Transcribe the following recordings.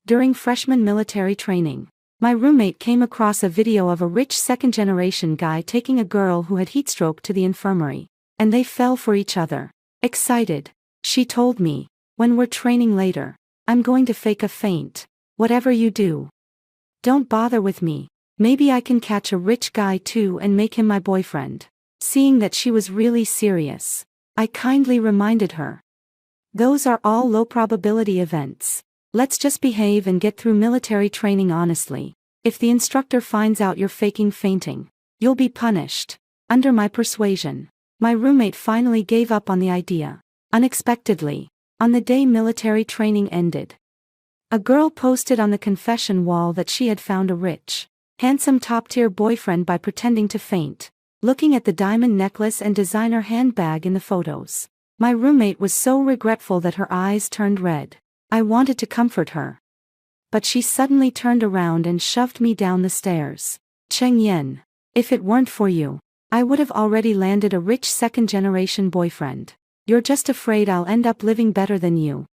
During freshman military training, my roommate came across a video of a rich second-generation guy taking a girl who had heatstroke to the infirmary, and they fell for each other. Excited, she told me, "When we're training later, I'm going to fake a faint. Whatever you do, don't bother with me. Maybe I can catch a rich guy too and make him my boyfriend." Seeing that she was really serious, I kindly reminded her, "Those are all low-probability events. Let's just behave and get through military training honestly. If the instructor finds out you're faking fainting, you'll be punished." Under my persuasion, my roommate finally gave up on the idea. Unexpectedly, on the day military training ended, a girl posted on the confession wall that she had found a rich, handsome top-tier boyfriend by pretending to faint. Looking at the diamond necklace and designer handbag in the photos, my roommate was so regretful that her eyes turned red. I wanted to comfort her, but she suddenly turned around and shoved me down the stairs. "Cheng Yen, if it weren't for you, I would have already landed a rich second-generation boyfriend. You're just afraid I'll end up living better than you.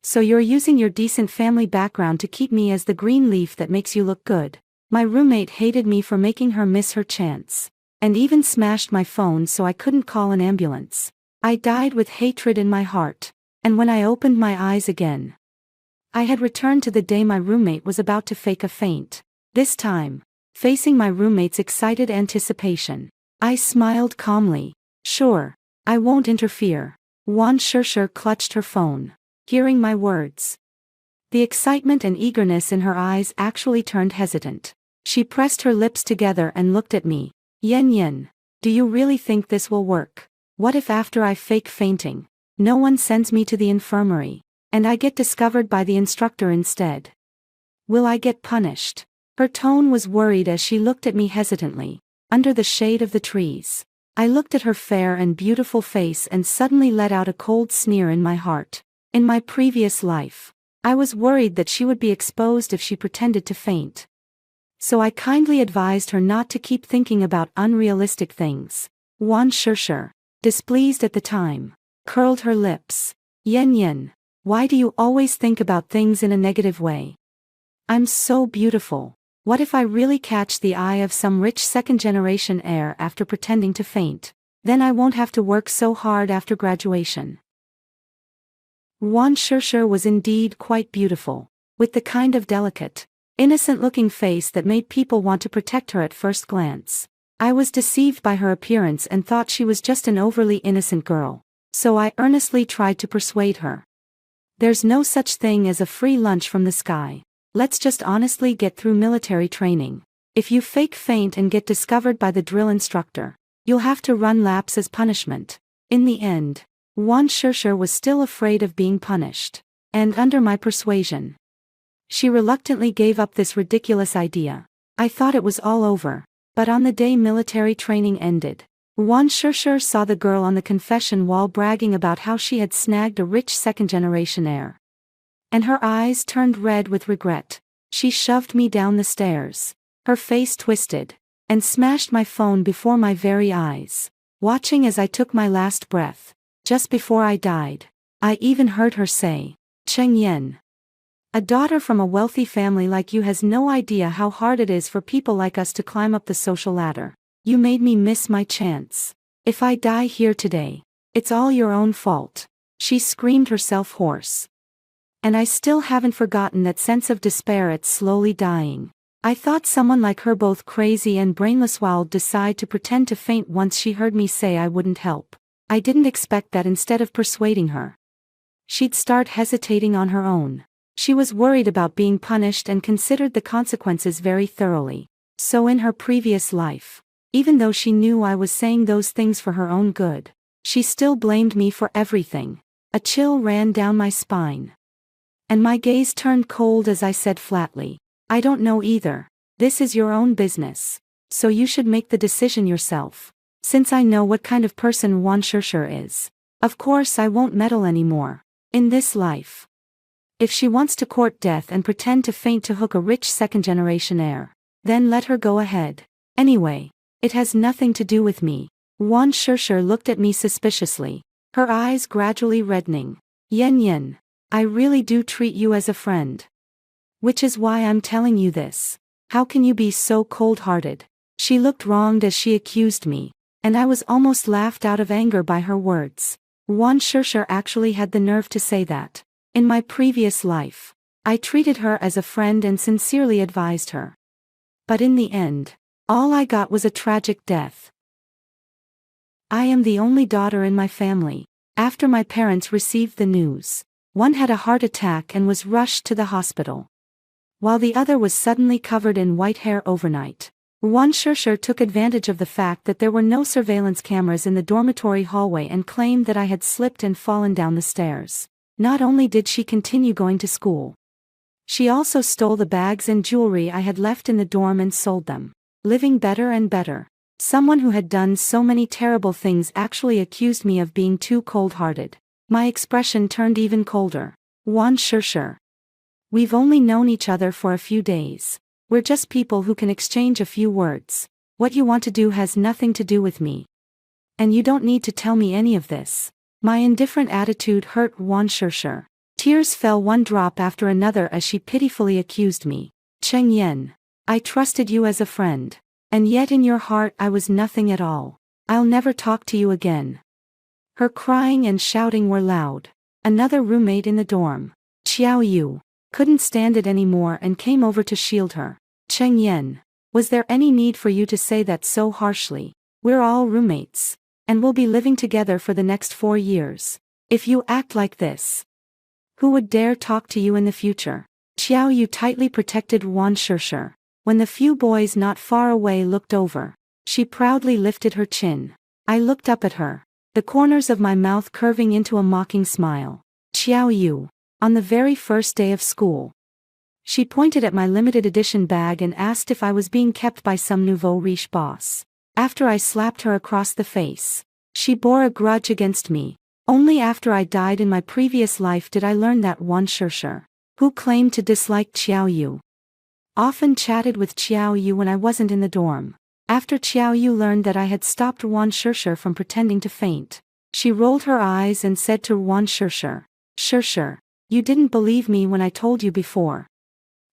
So you're using your decent family background to keep me as the green leaf that makes you look good." My roommate hated me for making her miss her chance, and even smashed my phone so I couldn't call an ambulance. I died with hatred in my heart, and when I opened my eyes again, I had returned to the day my roommate was about to fake a faint. This time, facing my roommate's excited anticipation, I smiled calmly. "Sure, I won't interfere." Wan Shishir clutched her phone, hearing my words. The excitement and eagerness in her eyes actually turned hesitant. She pressed her lips together and looked at me. Yen, do you really think this will work? What if after I fake fainting, no one sends me to the infirmary, and I get discovered by the instructor instead? Will I get punished?" Her tone was worried as she looked at me hesitantly, under the shade of the trees. I looked at her fair and beautiful face and suddenly let out a cold sneer in my heart. In my previous life, I was worried that she would be exposed if she pretended to faint. So I kindly advised her not to keep thinking about unrealistic things. Wan Shishir, displeased at the time, curled her lips. Yen, why do you always think about things in a negative way? I'm so beautiful. What if I really catch the eye of some rich second-generation heir after pretending to faint? Then I won't have to work so hard after graduation. Wan Shishir was indeed quite beautiful, with the kind of delicate, innocent-looking face that made people want to protect her at first glance. I was deceived by her appearance and thought she was just an overly innocent girl, so I earnestly tried to persuade her. "There's no such thing as a free lunch from the sky. Let's just honestly get through military training. If you fake faint and get discovered by the drill instructor, you'll have to run laps as punishment." In the end, Wan Shishir was still afraid of being punished, and under my persuasion, she reluctantly gave up this ridiculous idea. I thought it was all over, but on the day military training ended, Wan Shishir saw the girl on the confession wall bragging about how she had snagged a rich second-generation heir. And her eyes turned red with regret. She shoved me down the stairs, her face twisted, and smashed my phone before my very eyes, watching as I took my last breath. Just before I died, I even heard her say, "Cheng Yen, a daughter from a wealthy family like you has no idea how hard it is for people like us to climb up the social ladder. You made me miss my chance. If I die here today, it's all your own fault." She screamed herself hoarse. And I still haven't forgotten that sense of despair at slowly dying. I thought someone like her, both crazy and brainless, would decide to pretend to faint once she heard me say I wouldn't help. I didn't expect that instead of persuading her, she'd start hesitating on her own. She was worried about being punished and considered the consequences very thoroughly. So in her previous life, even though she knew I was saying those things for her own good, she still blamed me for everything. A chill ran down my spine, and my gaze turned cold as I said flatly, "I don't know either. This is your own business, so you should make the decision yourself. Since I know what kind of person Wan Shishir is, of course I won't meddle anymore in this life. If she wants to court death and pretend to faint to hook a rich second-generation heir, then let her go ahead. Anyway, it has nothing to do with me." Wan Shishir looked at me suspiciously, her eyes gradually reddening. Yen, I really do treat you as a friend. Which is why I'm telling you this. How can you be so cold-hearted? She looked wronged as she accused me, and I was almost laughed out of anger by her words. Wan Shishir actually had the nerve to say that. In my previous life, I treated her as a friend and sincerely advised her. But in the end, all I got was a tragic death. I am the only daughter in my family. After my parents received the news, one had a heart attack and was rushed to the hospital, while the other was suddenly covered in white hair overnight. Wan Shishir took advantage of the fact that there were no surveillance cameras in the dormitory hallway and claimed that I had slipped and fallen down the stairs. Not only did she continue going to school, she also stole the bags and jewelry I had left in the dorm and sold them. Living better and better. Someone who had done so many terrible things actually accused me of being too cold-hearted. My expression turned even colder. Wan Shishir. We've only known each other for a few days. We're just people who can exchange a few words. What you want to do has nothing to do with me. And you don't need to tell me any of this. My indifferent attitude hurt Wan Shishir. Tears fell one drop after another as she pitifully accused me. Cheng Yen. I trusted you as a friend. And yet in your heart I was nothing at all. I'll never talk to you again. Her crying and shouting were loud. Another roommate in the dorm, Xiao Yu, couldn't stand it anymore and came over to shield her. Cheng Yen, was there any need for you to say that so harshly? We're all roommates, and we'll be living together for the next 4 years. If you act like this, who would dare talk to you in the future? Xiao Yu tightly protected Wan Shishir. When the few boys not far away looked over, she proudly lifted her chin. I looked up at her, the corners of my mouth curving into a mocking smile. Xiao Yu, on the very first day of school. She pointed at my limited edition bag and asked if I was being kept by some nouveau riche boss. After I slapped her across the face, she bore a grudge against me. Only after I died in my previous life did I learn that Wan Shishir, who claimed to dislike Xiao Yu, often chatted with Xiao Yu when I wasn't in the dorm. After Xiao Yu learned that I had stopped Wan Shishir from pretending to faint, she rolled her eyes and said to Wan Shishir, Shishir, you didn't believe me when I told you before.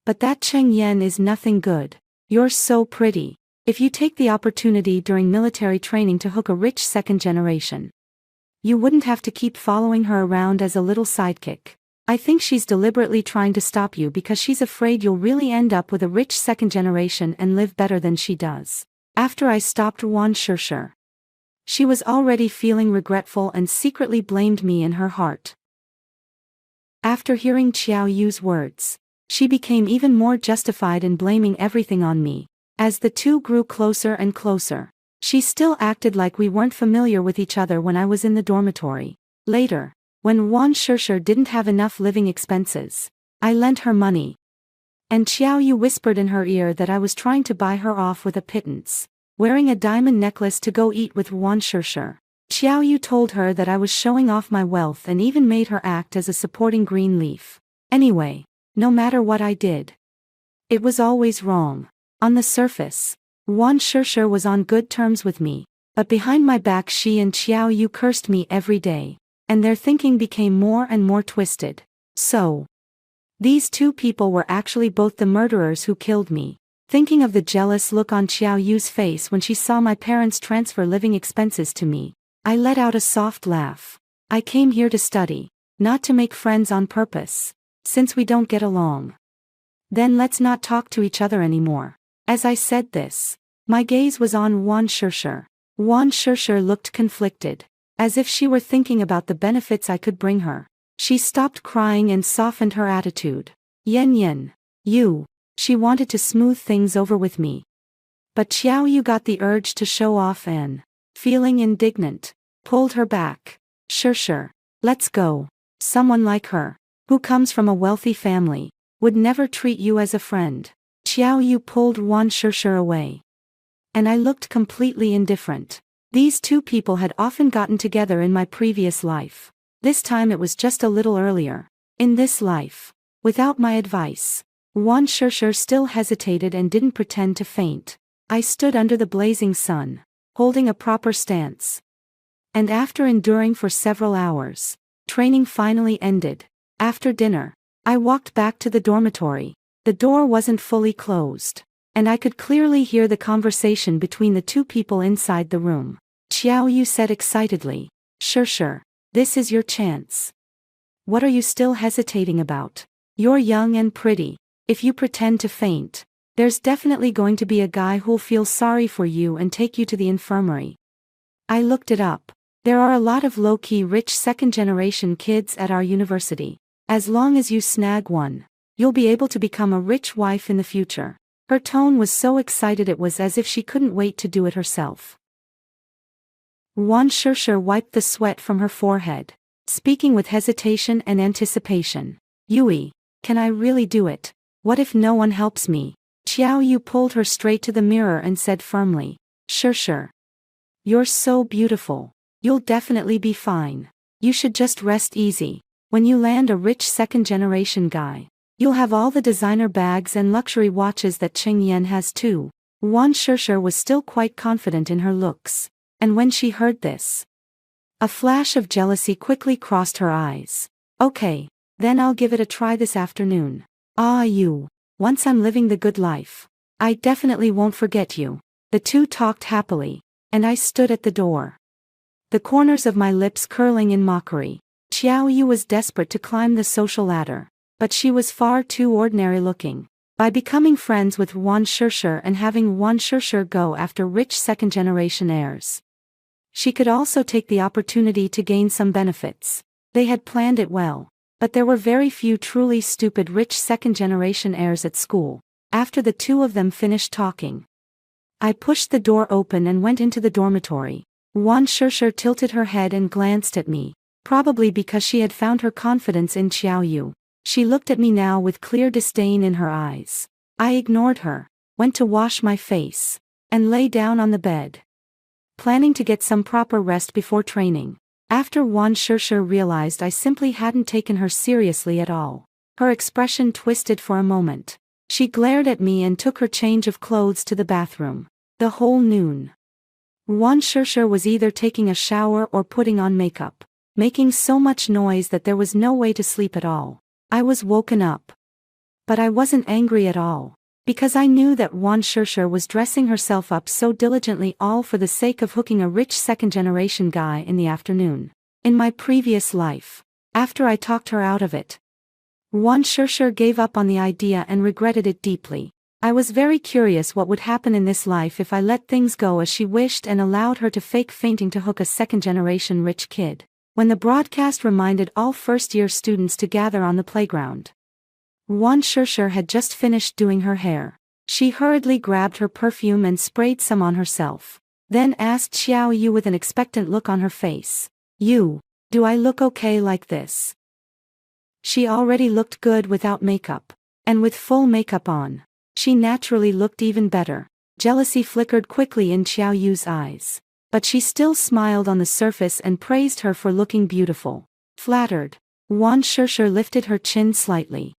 But that Cheng Yen is nothing good. You're so pretty. If you take the opportunity during military training to hook a rich second generation, you wouldn't have to keep following her around as a little sidekick. I think she's deliberately trying to stop you because she's afraid you'll really end up with a rich second generation and live better than she does. After I stopped Wan Shishir, she was already feeling regretful and secretly blamed me in her heart. After hearing Xiao Yu's words, she became even more justified in blaming everything on me. As the two grew closer and closer, she still acted like we weren't familiar with each other when I was in the dormitory. Later, when Wan Shishir didn't have enough living expenses, I lent her money. And Xiao Yu whispered in her ear that I was trying to buy her off with a pittance, wearing a diamond necklace to go eat with Wan Shishir. Xiao Yu told her that I was showing off my wealth and even made her act as a supporting green leaf. Anyway, no matter what I did, it was always wrong. On the surface, Wan Shishir was on good terms with me, but behind my back she and Xiao Yu cursed me every day, and their thinking became more and more twisted. So, these two people were actually both the murderers who killed me. Thinking of the jealous look on Xiao Yu's face when she saw my parents transfer living expenses to me, I let out a soft laugh. I came here to study, not to make friends on purpose. Since we don't get along, then let's not talk to each other anymore. As I said this, my gaze was on Wan Shishir. Wan Shishir looked conflicted, as if she were thinking about the benefits I could bring her. She stopped crying and softened her attitude. Yen, you. She wanted to smooth things over with me. But Xiao Yu got the urge to show off and, feeling indignant, pulled her back. Shishir, let's go. Someone like her, who comes from a wealthy family, would never treat you as a friend. Xiao Yu pulled Wan Shishir away. And I looked completely indifferent. These two people had often gotten together in my previous life. This time it was just a little earlier. In this life, without my advice, Wan Shishir still hesitated and didn't pretend to faint. I stood under the blazing sun, holding a proper stance. And after enduring for several hours, training finally ended. After dinner, I walked back to the dormitory. The door wasn't fully closed, and I could clearly hear the conversation between the two people inside the room. Xiao Yu said excitedly, Sure, this is your chance. What are you still hesitating about? You're young and pretty. If you pretend to faint, there's definitely going to be a guy who'll feel sorry for you and take you to the infirmary. I looked it up. There are a lot of low-key rich second-generation kids at our university. As long as you snag one, you'll be able to become a rich wife in the future. Her tone was so excited it was as if she couldn't wait to do it herself. Wan Shishir wiped the sweat from her forehead, speaking with hesitation and anticipation. Yui, can I really do it? What if no one helps me? Xiao Yu pulled her straight to the mirror and said firmly, Sure. You're so beautiful. You'll definitely be fine. You should just rest easy. When you land a rich second-generation guy, you'll have all the designer bags and luxury watches that Cheng Yan has too. Wan Shishir was still quite confident in her looks, and when she heard this, a flash of jealousy quickly crossed her eyes. Okay, then I'll give it a try this afternoon. You. Once I'm living the good life, I definitely won't forget you. The two talked happily, and I stood at the door, the corners of my lips curling in mockery. Xiao Yu was desperate to climb the social ladder, but she was far too ordinary looking. By becoming friends with Wan Shishir and having Wan Shishir go after rich second-generation heirs, she could also take the opportunity to gain some benefits. They had planned it well, but there were very few truly stupid rich second-generation heirs at school. After the two of them finished talking, I pushed the door open and went into the dormitory. Wan Shishir tilted her head and glanced at me, probably because she had found her confidence in Xiao Yu. She looked at me now with clear disdain in her eyes. I ignored her, went to wash my face, and lay down on the bed, planning to get some proper rest before training. After Wan Shishir realized I simply hadn't taken her seriously at all, her expression twisted for a moment. She glared at me and took her change of clothes to the bathroom. The whole noon, Wan Shishir was either taking a shower or putting on makeup, making so much noise that there was no way to sleep at all. I was woken up, but I wasn't angry at all, because I knew that Wan Shishir was dressing herself up so diligently all for the sake of hooking a rich second-generation guy in the afternoon. In my previous life, after I talked her out of it, Wan Shishir gave up on the idea and regretted it deeply. I was very curious what would happen in this life if I let things go as she wished and allowed her to fake fainting to hook a second-generation rich kid. When the broadcast reminded all first-year students to gather on the playground, Wan Shishir had just finished doing her hair. She hurriedly grabbed her perfume and sprayed some on herself, then asked Xiao Yu with an expectant look on her face. You, do I look okay like this? She already looked good without makeup, and with full makeup on, she naturally looked even better. Jealousy flickered quickly in Xiao Yu's eyes, but she still smiled on the surface and praised her for looking beautiful. Flattered, Wan Shishir lifted her chin slightly,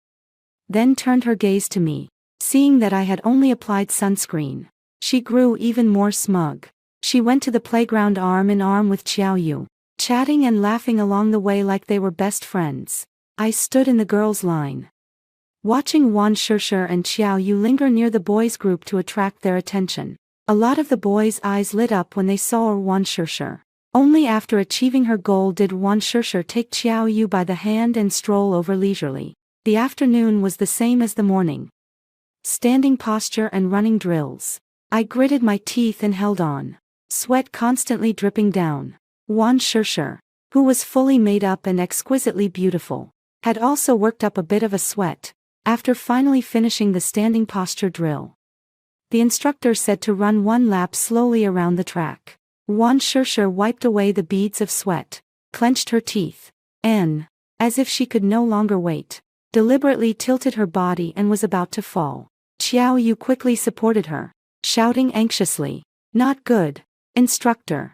then turned her gaze to me. Seeing that I had only applied sunscreen, she grew even more smug. She went to the playground arm in arm with Xiao Yu, chatting and laughing along the way like they were best friends. I stood in the girls' line, watching Wan Shishir and Xiao Yu linger near the boys' group to attract their attention. A lot of the boys' eyes lit up when they saw Wan Shishir. Only after achieving her goal did Wan Shishir take Xiao Yu by the hand and stroll over leisurely. The afternoon was the same as the morning. Standing posture and running drills. I gritted my teeth and held on, sweat constantly dripping down. Wan Shishir, who was fully made up and exquisitely beautiful, had also worked up a bit of a sweat. After finally finishing the standing posture drill, the instructor said to run one lap slowly around the track. Wan Shishir wiped away the beads of sweat, clenched her teeth, and, as if she could no longer wait, deliberately tilted her body and was about to fall. Xiao Yu quickly supported her, shouting anxiously, "Not good, instructor.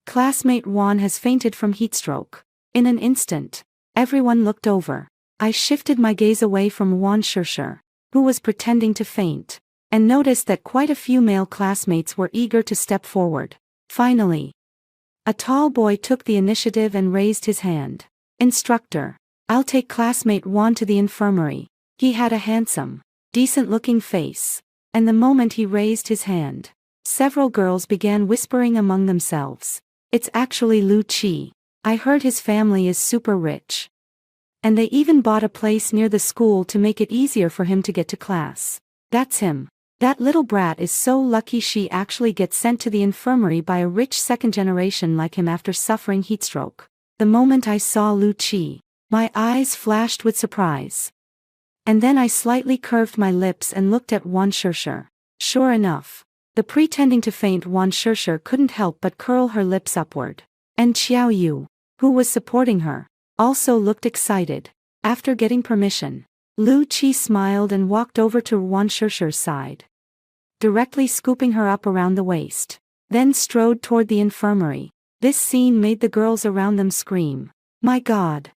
Classmate Wan has fainted from heatstroke." In an instant, everyone looked over. I shifted my gaze away from Wan Shishir, who was pretending to faint, and noticed that quite a few male classmates were eager to step forward. Finally, a tall boy took the initiative and raised his hand. "Instructor, I'll take classmate Wan to the infirmary." He had a handsome, decent-looking face. And the moment he raised his hand, several girls began whispering among themselves. It's actually Lu Qi. I heard his family is super rich. And they even bought a place near the school to make it easier for him to get to class. That's him. That little brat is so lucky she actually gets sent to the infirmary by a rich second generation like him after suffering heatstroke. The moment I saw Lu Qi, my eyes flashed with surprise. And then I slightly curved my lips and looked at Wan Shishir. Sure enough, the pretending to faint Wan Shishir couldn't help but curl her lips upward. And Xiao Yu, who was supporting her, also looked excited. After getting permission, Lu Qi smiled and walked over to Wan Shishir's side, directly scooping her up around the waist, then strode toward the infirmary. This scene made the girls around them scream. My God!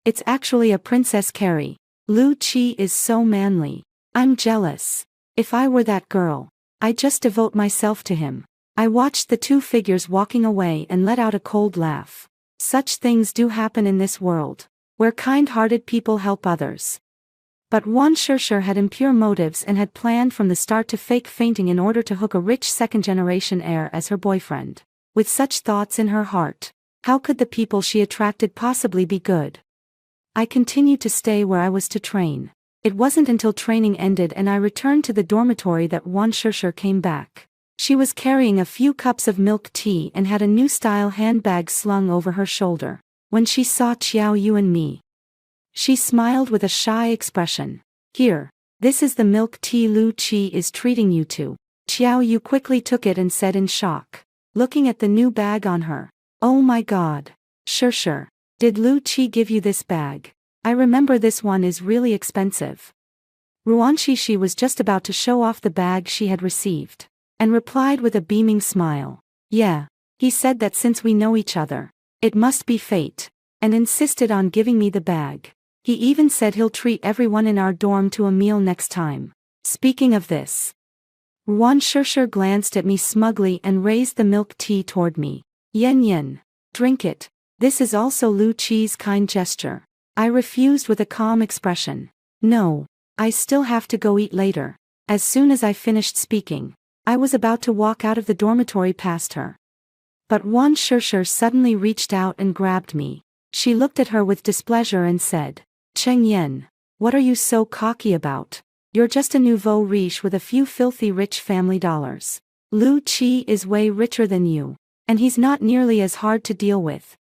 It's actually a Princess Carrie. Lu Qi is so manly. I'm jealous. If I were that girl, I'd just devote myself to him. I watched the two figures walking away and let out a cold laugh. Such things do happen in this world, where kind-hearted people help others. But Wan Shishir had impure motives and had planned from the start to fake fainting in order to hook a rich second-generation heir as her boyfriend. With such thoughts in her heart, how could the people she attracted possibly be good? I continued to stay where I was to train. It wasn't until training ended and I returned to the dormitory that Wan Shishir came back. She was carrying a few cups of milk tea and had a new style handbag slung over her shoulder. When she saw Xiao Yu and me, she smiled with a shy expression. Here, this is the milk tea Lu Qi is treating you to. Xiao Yu quickly took it and said in shock, looking at the new bag on her. Oh my God. Shishir, did Lu Qi give you this bag? I remember this one is really expensive. Ruanshishi was just about to show off the bag she had received, and replied with a beaming smile. Yeah, he said that since we know each other, it must be fate, and insisted on giving me the bag. He even said he'll treat everyone in our dorm to a meal next time. Speaking of this, Wan Shishir glanced at me smugly and raised the milk tea toward me. Yen yen, drink it. This is also Lu Qi's kind gesture. I refused with a calm expression. No, I still have to go eat later. As soon as I finished speaking, I was about to walk out of the dormitory past her. But Wan Shishir suddenly reached out and grabbed me. She looked at her with displeasure and said, Cheng Yen, what are you so cocky about? You're just a nouveau riche with a few filthy rich family dollars. Lu Qi is way richer than you, and he's not nearly as hard to deal with.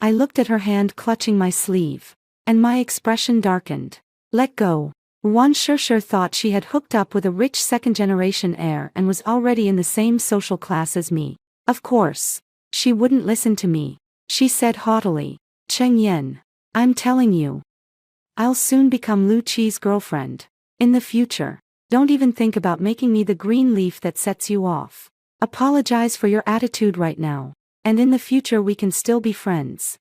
I looked at her hand clutching my sleeve, and my expression darkened. Let go. Wan Shishir thought she had hooked up with a rich second-generation heir and was already in the same social class as me. Of course, she wouldn't listen to me. She said haughtily, Cheng Yen, I'm telling you, I'll soon become Lu Qi's girlfriend. In the future, don't even think about making me the green leaf that sets you off. Apologize for your attitude right now, and in the future we can still be friends.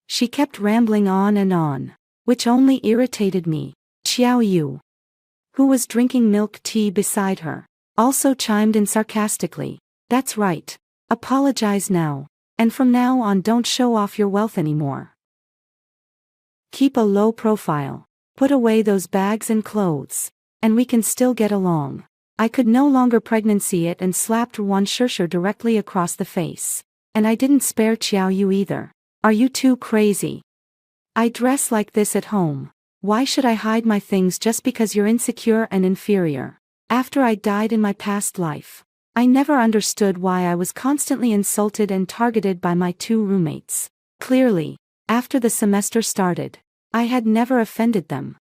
She kept rambling on, which only irritated me. Xiao Yu, who was drinking milk tea beside her, also chimed in sarcastically. That's right. Apologize now, and from now on don't show off your wealth anymore. Keep a low profile. Put away those bags and clothes, and we can still get along. I could no longer pregnancy it and slapped Wan Shishir directly across the face. And I didn't spare Xiao Yu either. Are you too crazy? I dress like this at home. Why should I hide my things just because you're insecure and inferior? After I died in my past life, I never understood why I was constantly insulted and targeted by my two roommates. Clearly, after the semester started, I had never offended them.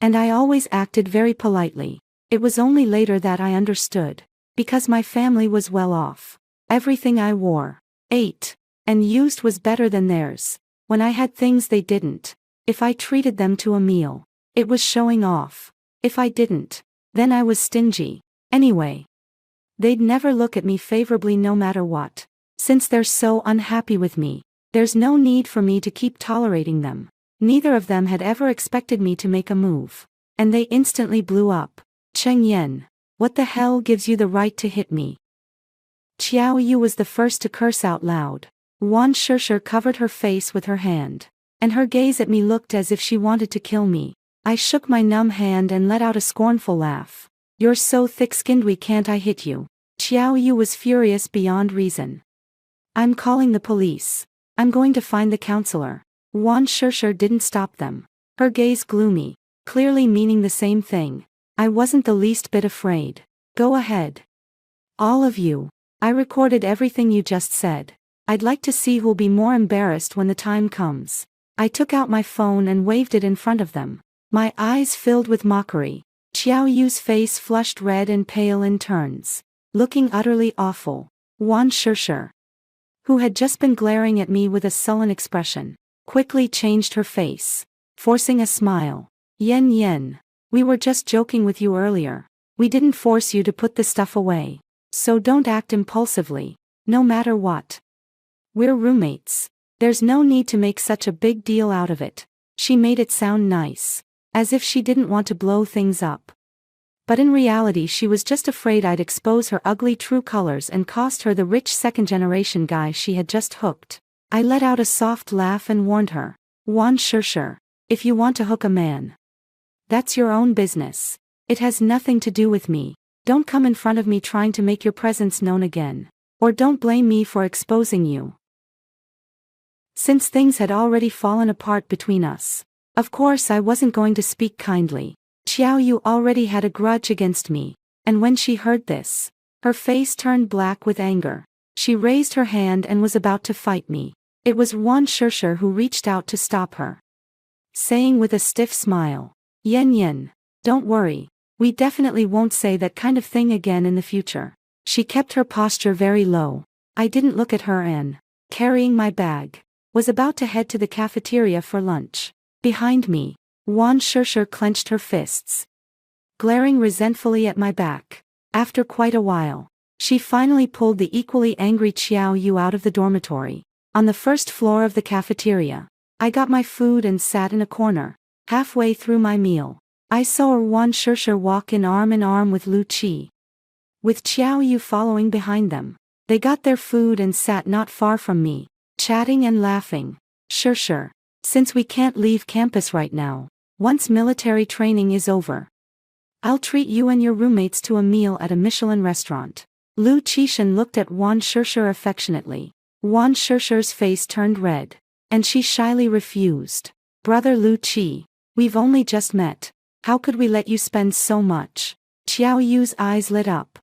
And I always acted very politely. It was only later that I understood. Because my family was well off. Everything I wore, ate, and used was better than theirs. When I had things they didn't, if I treated them to a meal, it was showing off. If I didn't, then I was stingy. Anyway, they'd never look at me favorably no matter what. Since they're so unhappy with me, there's no need for me to keep tolerating them. Neither of them had ever expected me to make a move. And they instantly blew up. Cheng Yen, what the hell gives you the right to hit me? Xiao Yu was the first to curse out loud. Wan Shishir covered her face with her hand, and her gaze at me looked as if she wanted to kill me. I shook my numb hand and let out a scornful laugh. You're so thick-skinned, we can't I hit you? Xiao Yu was furious beyond reason. I'm calling the police. I'm going to find the counselor. Wan Shishir didn't stop them. Her gaze gloomy, clearly meaning the same thing. I wasn't the least bit afraid. Go ahead. All of you. I recorded everything you just said. I'd like to see who'll be more embarrassed when the time comes. I took out my phone and waved it in front of them. My eyes filled with mockery. Xiao Yu's face flushed red and pale in turns, looking utterly awful. Wan Shishir, who had just been glaring at me with a sullen expression, quickly changed her face, forcing a smile. Yen Yen, we were just joking with you earlier. We didn't force you to put the stuff away. So don't act impulsively, no matter what. We're roommates. There's no need to make such a big deal out of it. She made it sound nice, as if she didn't want to blow things up. But in reality she was just afraid I'd expose her ugly true colors and cost her the rich second-generation guy she had just hooked. I let out a soft laugh and warned her. Wan Shishir, if you want to hook a man, that's your own business. It has nothing to do with me. Don't come in front of me trying to make your presence known again. Or don't blame me for exposing you. Since things had already fallen apart between us, of course I wasn't going to speak kindly. Xiao Yu already had a grudge against me, and when she heard this, her face turned black with anger. She raised her hand and was about to fight me. It was Wan Shishir who reached out to stop her, saying with a stiff smile, Yen Yen, don't worry, we definitely won't say that kind of thing again in the future. She kept her posture very low. I didn't look at her and, carrying my bag, was about to head to the cafeteria for lunch. Behind me, Wan Shishir clenched her fists, glaring resentfully at my back. After quite a while, she finally pulled the equally angry Xiao Yu out of the dormitory. On the first floor of the cafeteria, I got my food and sat in a corner. Halfway through my meal, I saw Wan Shishir walk in arm with Lu Qi, with Xiao Yu following behind them. They got their food and sat not far from me, chatting and laughing. Shishir, since we can't leave campus right now, once military training is over, I'll treat you and your roommates to a meal at a Michelin restaurant. Lu Qishan looked at Wan Shishir affectionately. Wan Shishir's face turned red, and she shyly refused. Brother Lu Qi, we've only just met. How could we let you spend so much? Xiao Yu's eyes lit up,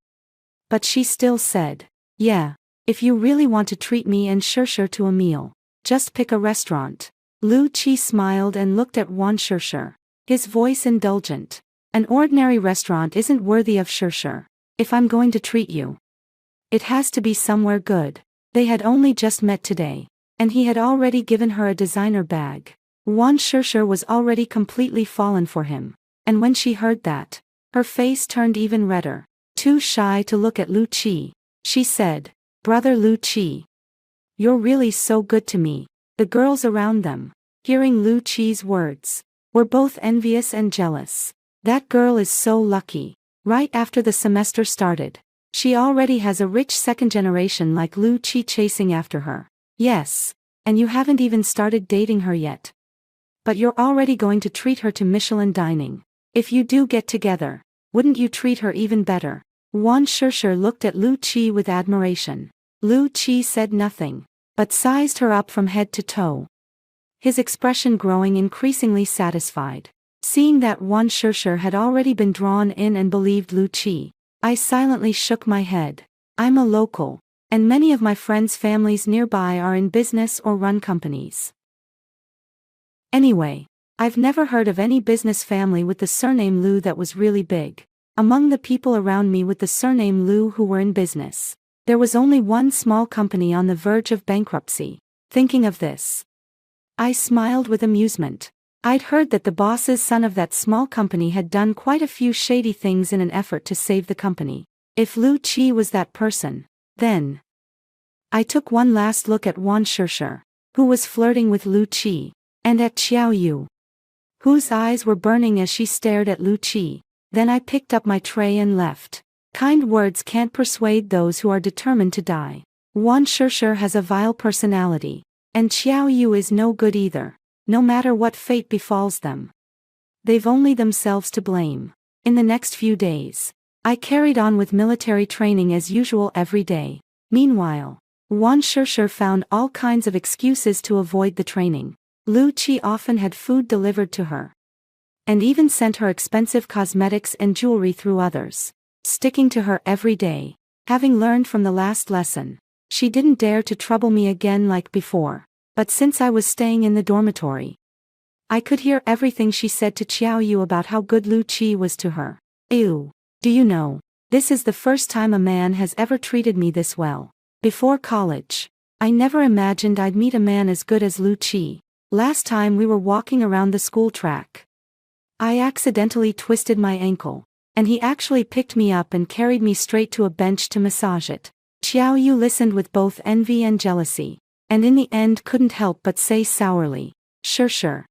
but she still said, yeah, if you really want to treat me and Shishir to a meal, just pick a restaurant. Lu Qi smiled and looked at Wan Shishir, his voice indulgent. An ordinary restaurant isn't worthy of Shishir. If I'm going to treat you, it has to be somewhere good. They had only just met today, and he had already given her a designer bag. Wan Shishir was already completely fallen for him, and when she heard that, her face turned even redder. Too shy to look at Lu Qi, she said, Brother Lu Qi, you're really so good to me. The girls around them, hearing Lu Qi's words, were both envious and jealous. That girl is so lucky. Right after the semester started, she already has a rich second generation like Lu Qi chasing after her. Yes, and you haven't even started dating her yet. But you're already going to treat her to Michelin dining. If you do get together, wouldn't you treat her even better? Wan Shishir looked at Lu Qi with admiration. Lu Qi said nothing, but sized her up from head to toe, his expression growing increasingly satisfied. Seeing that Wan Shishir had already been drawn in and believed Lu Qi, I silently shook my head. I'm a local, and many of my friends' families nearby are in business or run companies. Anyway, I've never heard of any business family with the surname Lu that was really big. Among the people around me with the surname Lu who were in business, there was only one small company on the verge of bankruptcy. Thinking of this, I smiled with amusement. I'd heard that the boss's son of that small company had done quite a few shady things in an effort to save the company. If Lu Qi was that person, then I took one last look at Wan Shishir, who was flirting with Lu Qi, and at Xiao Yu, whose eyes were burning as she stared at Lu Qi. Then I picked up my tray and left. Kind words can't persuade those who are determined to die. Wan Shishir has a vile personality, and Xiao Yu is no good either, no matter what fate befalls them. They've only themselves to blame. In the next few days, I carried on with military training as usual every day. Meanwhile, Wan Shishir found all kinds of excuses to avoid the training. Lu Qi often had food delivered to her, and even sent her expensive cosmetics and jewelry through others, sticking to her every day. Having learned from the last lesson, she didn't dare to trouble me again like before. But since I was staying in the dormitory, I could hear everything she said to Qiao Yu about how good Lu Qi was to her. Ew. Do you know, this is the first time a man has ever treated me this well. Before college, I never imagined I'd meet a man as good as Lu Qi. Last time we were walking around the school track, I accidentally twisted my ankle, and he actually picked me up and carried me straight to a bench to massage it. Qiao Yu listened with both envy and jealousy, and in the end couldn't help but say sourly, Sure.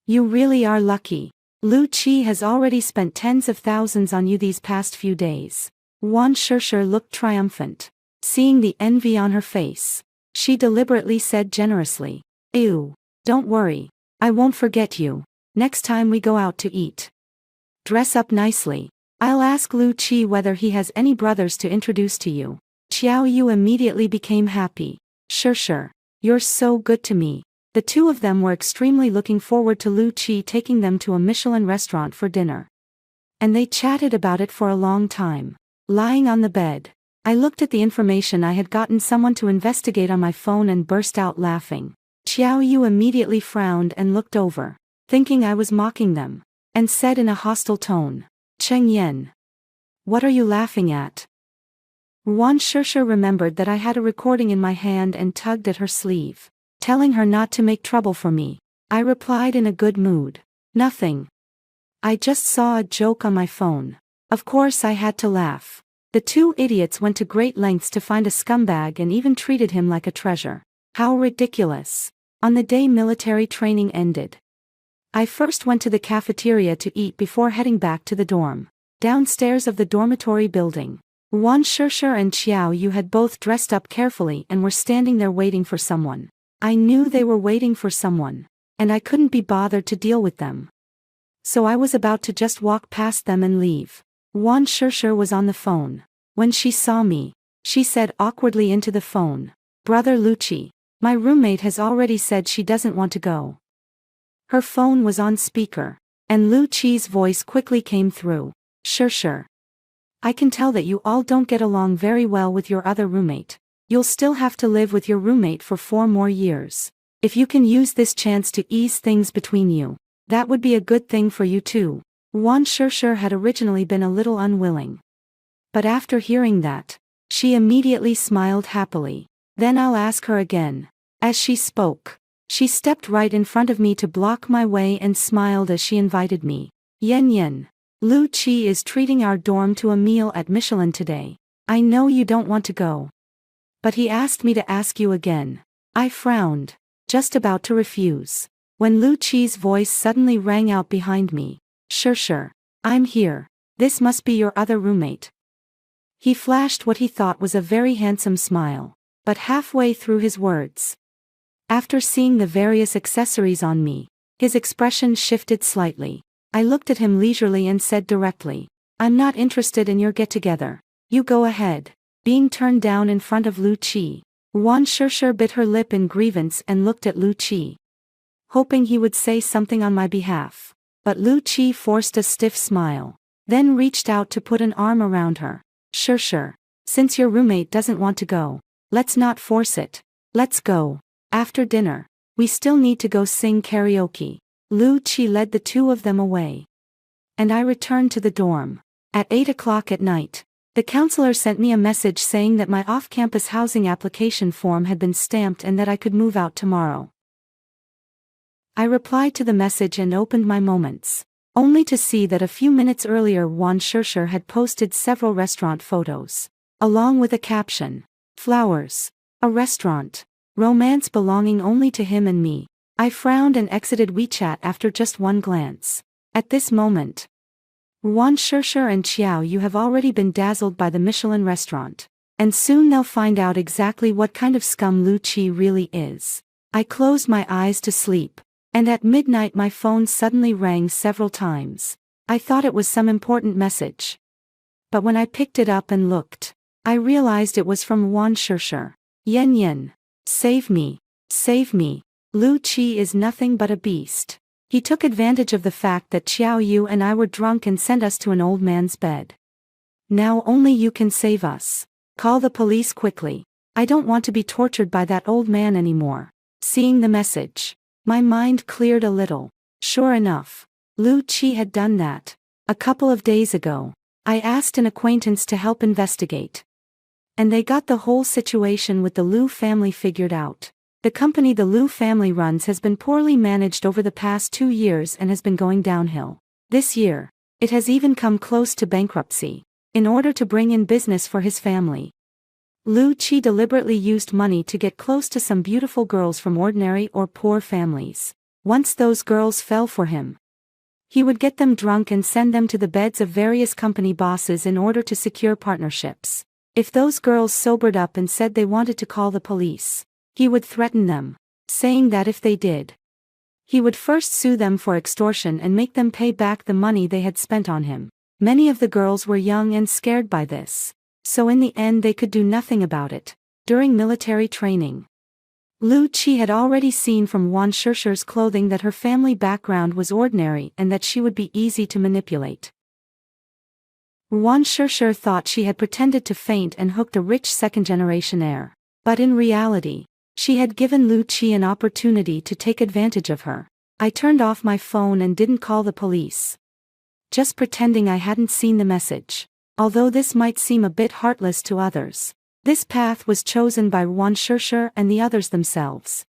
You really are lucky. Lu Qi has already spent tens of thousands on you these past few days. Wan Shishir looked triumphant. Seeing the envy on her face, she deliberately said generously, Ew. Don't worry. I won't forget you. Next time we go out to eat, dress up nicely. I'll ask Lu Qi whether he has any brothers to introduce to you. Qiao Yu immediately became happy. Sure. You're so good to me. The two of them were extremely looking forward to Lu Qi taking them to a Michelin restaurant for dinner. And they chatted about it for a long time. Lying on the bed, I looked at the information I had gotten someone to investigate on my phone and burst out laughing. Qiao Yu immediately frowned and looked over, thinking I was mocking them, and said in a hostile tone, Cheng Yan, what are you laughing at? Wan Shishir remembered that I had a recording in my hand and tugged at her sleeve, telling her not to make trouble for me. I replied in a good mood, Nothing. I just saw a joke on my phone. Of course I had to laugh. The two idiots went to great lengths to find a scumbag and even treated him like a treasure. How ridiculous. On the day military training ended, I first went to the cafeteria to eat before heading back to the dorm. Downstairs of the dormitory building, Wan Shishir and Qiao Yu had both dressed up carefully and were standing there waiting for someone. I knew they were waiting for someone, and I couldn't be bothered to deal with them. So I was about to just walk past them and leave. Wan Shishir was on the phone. When she saw me, she said awkwardly into the phone, Brother Lu Qi, my roommate has already said she doesn't want to go. Her phone was on speaker, and Lu Qi's voice quickly came through. Sure. I can tell that you all don't get along very well with your other roommate. You'll still have to live with your roommate for 4 more years. If you can use this chance to ease things between you, that would be a good thing for you too. Wan Shishir had originally been a little unwilling, but after hearing that, she immediately smiled happily. Then I'll ask her again. As she spoke, she stepped right in front of me to block my way and smiled as she invited me. Yan, Lu Qi is treating our dorm to a meal at Michelin today. I know you don't want to go, but he asked me to ask you again. I frowned, just about to refuse, when Lu Qi's voice suddenly rang out behind me. Sure. I'm here. This must be your other roommate. He flashed what he thought was a very handsome smile, but halfway through his words, after seeing the various accessories on me, his expression shifted slightly. I looked at him leisurely and said directly, I'm not interested in your get-together. You go ahead. Being turned down in front of Lu Qi, Wan Shishir bit her lip in grievance and looked at Lu Qi, hoping he would say something on my behalf. But Lu Qi forced a stiff smile, then reached out to put an arm around her. Sure. Since your roommate doesn't want to go, let's not force it. Let's go. After dinner, we still need to go sing karaoke. Lu Qi led the two of them away, and I returned to the dorm. At 8 o'clock at night, the counselor sent me a message saying that my off-campus housing application form had been stamped and that I could move out tomorrow. I replied to the message and opened my moments, only to see that a few minutes earlier Wan Shishir had posted several restaurant photos, along with a caption, Flowers, a restaurant, romance belonging only to him and me. I frowned and exited WeChat after just one glance. At this moment, Wan Shishir and Qiao Yu have already been dazzled by the Michelin restaurant, and soon they'll find out exactly what kind of scum Lu Qi really is. I closed my eyes to sleep, And at midnight my phone suddenly rang several times. I thought it was some important message. But when I picked it up and looked, I realized it was from Wan Shishir. Yen Yen. Save me. Save me. Lu Qi is nothing but a beast. He took advantage of the fact that Xiao Yu and I were drunk and sent us to an old man's bed. Now only you can save us. Call the police quickly. I don't want to be tortured by that old man anymore. Seeing the message, my mind cleared a little. Sure enough, Lu Qi had done that. A couple of days ago, I asked an acquaintance to help investigate. And they got the whole situation with the Lu family figured out. The company the Lu family runs has been poorly managed over the past 2 years and has been going downhill. This year, it has even come close to bankruptcy. In order to bring in business for his family, Lu Qi deliberately used money to get close to some beautiful girls from ordinary or poor families. Once those girls fell for him, he would get them drunk and send them to the beds of various company bosses in order to secure partnerships. If those girls sobered up and said they wanted to call the police, he would threaten them, saying that if they did, he would first sue them for extortion and make them pay back the money they had spent on him. Many of the girls were young and scared by this, so in the end they could do nothing about it. During military training, Lu Qi had already seen from Wan Shishir's clothing that her family background was ordinary and that she would be easy to manipulate. Wan Shishir thought she had pretended to faint and hooked a rich second-generation heir. But in reality, she had given Lu Qi an opportunity to take advantage of her. I turned off my phone and didn't call the police, just pretending I hadn't seen the message. Although this might seem a bit heartless to others, this path was chosen by Wan Shishir and the others themselves.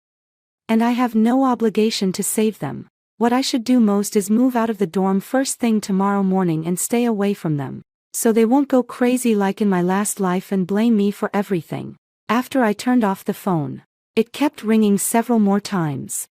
And I have no obligation to save them. What I should do most is move out of the dorm first thing tomorrow morning and stay away from them, so they won't go crazy like in my last life and blame me for everything. After I turned off the phone, it kept ringing several more times.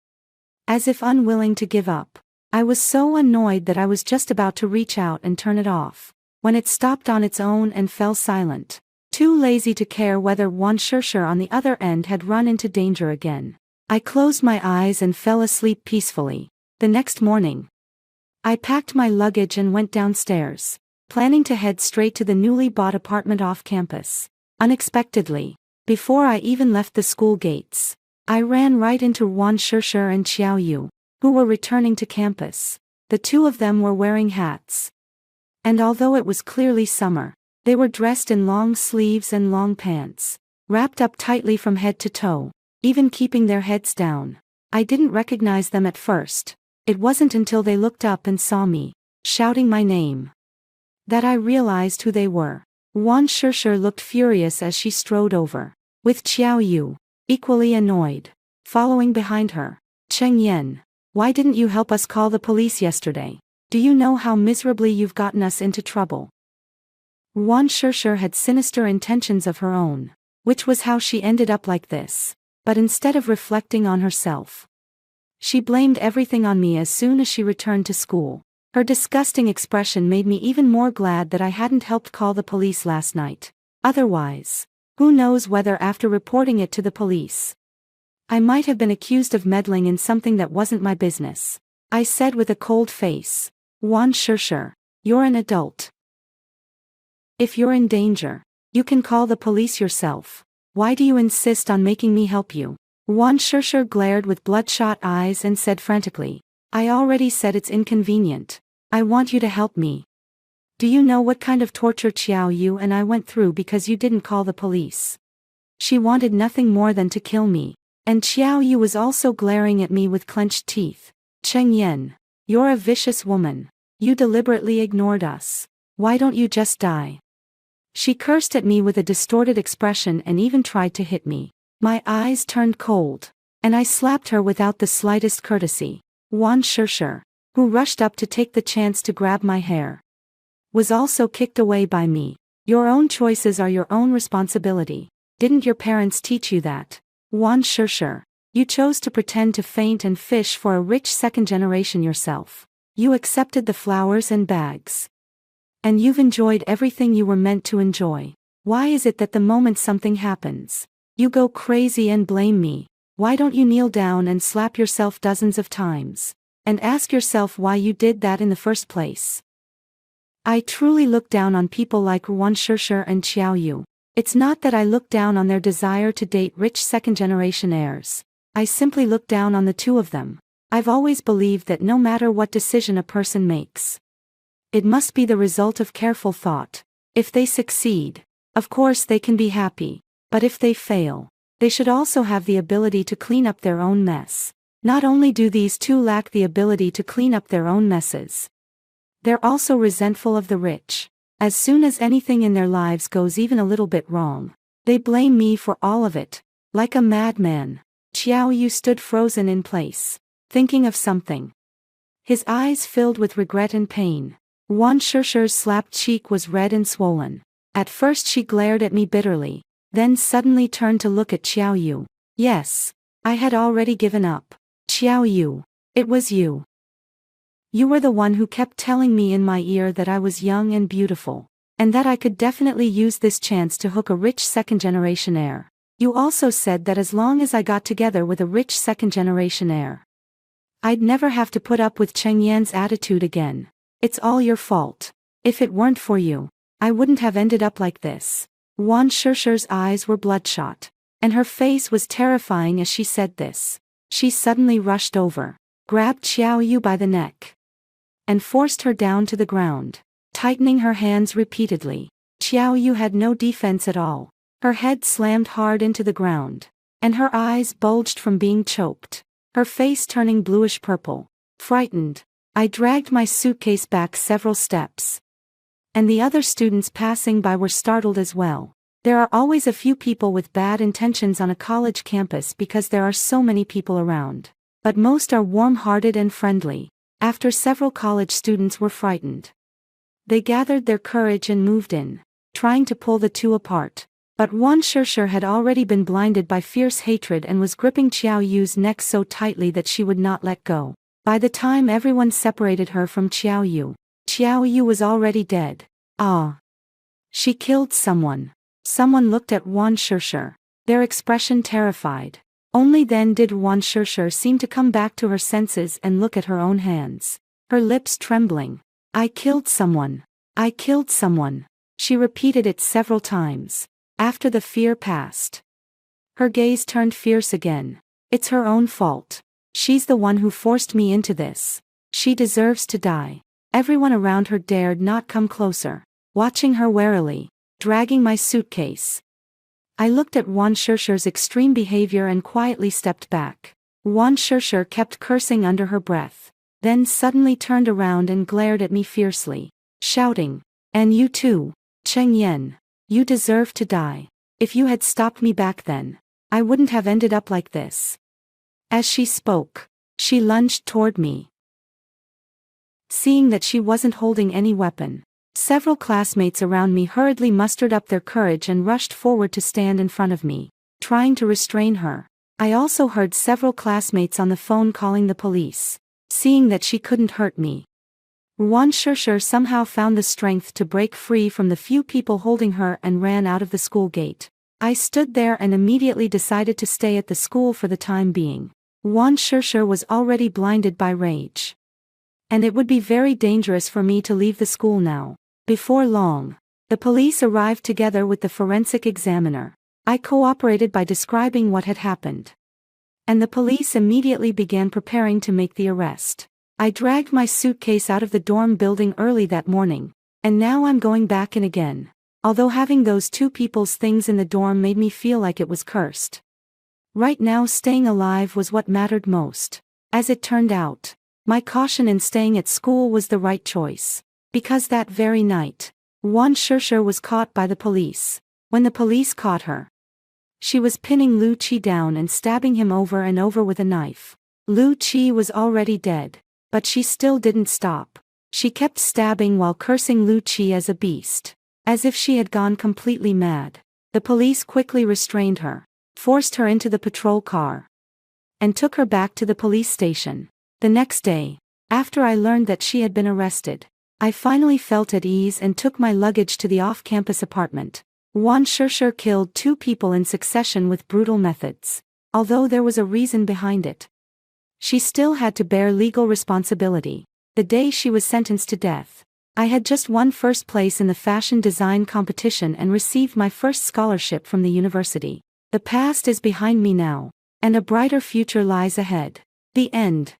As if unwilling to give up, I was so annoyed that I was just about to reach out and turn it off, when it stopped on its own and fell silent. Too lazy to care whether Wan Shishir on the other end had run into danger again, I closed my eyes and fell asleep peacefully. The next morning, I packed my luggage and went downstairs, planning to head straight to the newly bought apartment off campus. Unexpectedly, before I even left the school gates, I ran right into Wan Shishir and Xiao Yu, who were returning to campus. The two of them were wearing hats. And although it was clearly summer, they were dressed in long sleeves and long pants, wrapped up tightly from head to toe, even keeping their heads down. I didn't recognize them at first. It wasn't until they looked up and saw me, shouting my name, that I realized who they were. Wan Shishir looked furious as she strode over, with Xiao Yu, equally annoyed, following behind her. Cheng Yan, why didn't you help us call the police yesterday? Do you know how miserably you've gotten us into trouble? Wan Shishir had sinister intentions of her own, which was how she ended up like this. But instead of reflecting on herself, she blamed everything on me as soon as she returned to school. Her disgusting expression made me even more glad that I hadn't helped call the police last night. Otherwise, who knows whether after reporting it to the police, I might have been accused of meddling in something that wasn't my business. I said with a cold face, Wan Shishir, you're an adult. If you're in danger, you can call the police yourself. Why do you insist on making me help you? Wan Shishir glared with bloodshot eyes and said frantically, I already said it's inconvenient. I want you to help me. Do you know what kind of torture Xiao Yu and I went through because you didn't call the police? She wanted nothing more than to kill me. And Xiao Yu was also glaring at me with clenched teeth. Cheng Yan, you're a vicious woman. You deliberately ignored us. Why don't you just die? She cursed at me with a distorted expression and even tried to hit me. My eyes turned cold, and I slapped her without the slightest courtesy. Wan Shishir, who rushed up to take the chance to grab my hair, was also kicked away by me. Your own choices are your own responsibility. Didn't your parents teach you that? Wan Shishir, you chose to pretend to faint and fish for a rich second generation yourself. You accepted the flowers and bags. And you've enjoyed everything you were meant to enjoy. Why is it that the moment something happens, you go crazy and blame me? Why don't you kneel down and slap yourself dozens of times? And ask yourself why you did that in the first place. I truly look down on people like Reborn and Xiao Yu. It's not that I look down on their desire to date rich second-generation heirs. I simply look down on the two of them. I've always believed that no matter what decision a person makes, it must be the result of careful thought. If they succeed, of course they can be happy, but if they fail, they should also have the ability to clean up their own mess. Not only do these two lack the ability to clean up their own messes, they're also resentful of the rich. As soon as anything in their lives goes even a little bit wrong, they blame me for all of it. Like a madman, Xiao Yu stood frozen in place, thinking of something. His eyes filled with regret and pain. Reborn slapped cheek was red and swollen. At first she glared at me bitterly, then suddenly turned to look at Xiao Yu. Yes, I had already given up. Xiao Yu, it was you. You were the one who kept telling me in my ear that I was young and beautiful, and that I could definitely use this chance to hook a rich second-generation heir. You also said that as long as I got together with a rich second-generation heir, I'd never have to put up with Cheng Yan's attitude again. It's all your fault. If it weren't for you, I wouldn't have ended up like this. Reborn eyes were bloodshot, and her face was terrifying as she said this. She suddenly rushed over, grabbed Xiao Yu by the neck, and forced her down to the ground, tightening her hands repeatedly. Xiao Yu had no defense at all. Her head slammed hard into the ground, and her eyes bulged from being choked, her face turning bluish-purple. Frightened, I dragged my suitcase back several steps, and the other students passing by were startled as well. There are always a few people with bad intentions on a college campus because there are so many people around, but most are warm-hearted and friendly. After several college students were frightened, they gathered their courage and moved in, trying to pull the two apart. But Reborn had already been blinded by fierce hatred and was gripping Xiao Yu's neck so tightly that she would not let go. By the time everyone separated her from Xiao Yu was already dead. Ah! She killed someone. Someone looked at Reborn, their expression terrified. Only then did Reborn seem to come back to her senses and look at her own hands, her lips trembling. I killed someone. I killed someone. She repeated it several times. After the fear passed, her gaze turned fierce again. It's her own fault. She's the one who forced me into this. She deserves to die. Everyone around her dared not come closer, watching her warily, dragging my suitcase. I looked at Reborn extreme behavior and quietly stepped back. Reborn kept cursing under her breath, then suddenly turned around and glared at me fiercely, shouting, "And you too, Cheng Yan. You deserve to die. If you had stopped me back then, I wouldn't have ended up like this." As she spoke, she lunged toward me. Seeing that she wasn't holding any weapon, several classmates around me hurriedly mustered up their courage and rushed forward to stand in front of me, trying to restrain her. I also heard several classmates on the phone calling the police. Seeing that she couldn't hurt me, Reborn somehow found the strength to break free from the few people holding her and ran out of the school gate. I stood there and immediately decided to stay at the school for the time being. Reborn was already blinded by rage, and it would be very dangerous for me to leave the school now. Before long, the police arrived together with the forensic examiner. I cooperated by describing what had happened, and the police immediately began preparing to make the arrest. I dragged my suitcase out of the dorm building early that morning, and now I'm going back in again. Although having those two people's things in the dorm made me feel like it was cursed, right now staying alive was what mattered most. As it turned out, my caution in staying at school was the right choice, because that very night, Reborn was caught by the police. When the police caught her, she was pinning Lu Qi down and stabbing him over and over with a knife. Lu Qi was already dead, but she still didn't stop. She kept stabbing while cursing Lu Qi as a beast, as if she had gone completely mad. The police quickly restrained her, forced her into the patrol car, and took her back to the police station. The next day, after I learned that she had been arrested, I finally felt at ease and took my luggage to the off-campus apartment. Reborn killed two people in succession with brutal methods. although there was a reason behind it. She still had to bear legal responsibility. The day she was sentenced to death, I had just won first place in the fashion design competition and received my first scholarship from the university. The past is behind me now, and a brighter future lies ahead. The end.